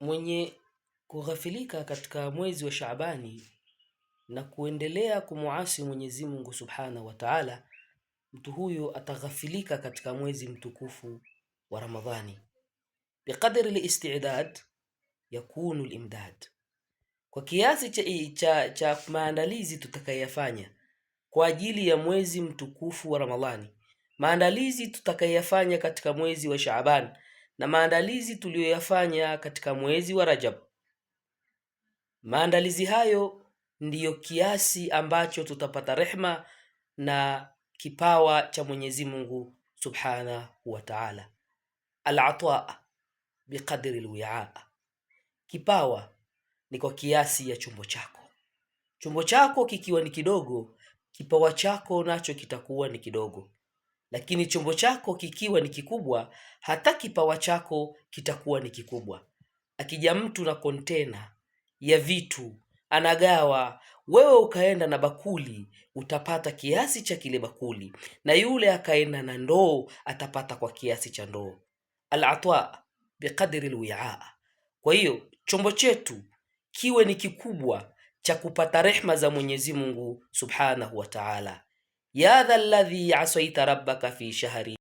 Mwenye kughafilika katika mwezi wa Shaabani na kuendelea kumuasi Mwenyezi Mungu Subhanahu wa Ta'ala, mtu huyo ataghafilika katika mwezi mtukufu wa Ramadhani. Biqadri al-istidad yakunu al-imdad, kwa kiasi cha maandalizi tutakayafanya kwa ajili ya mwezi mtukufu wa Ramadhani, maandalizi tutakayafanya katika mwezi wa Shaaban na maandalizi tuliyoyafanya katika mwezi wa Rajab, maandalizi hayo ndiyo kiasi ambacho tutapata rehma na kipawa cha Mwenyezi Mungu Subhanahu wa Ta'ala. Al-ata biqadri al-wi'a, kipawa ni kwa kiasi ya chombo chako. Chombo chako kikiwa ni kidogo, kipawa chako nacho kitakuwa ni kidogo. Lakini chombo chako kikiwa ni kikubwa, hata kipawa chako kitakuwa ni kikubwa. Akija mtu na kontena ya vitu anagawa, wewe ukaenda na bakuli, utapata kiasi cha kile bakuli, na yule akaenda na ndoo atapata kwa kiasi cha ndoo. Al-atwa biqadri al-wi'a. Kwa hiyo chombo chetu kiwe ni kikubwa cha kupata rehma za Mwenyezi Mungu Subhanahu wa Ta'ala. Ya dha alladhi asaita rabbaka fi shahri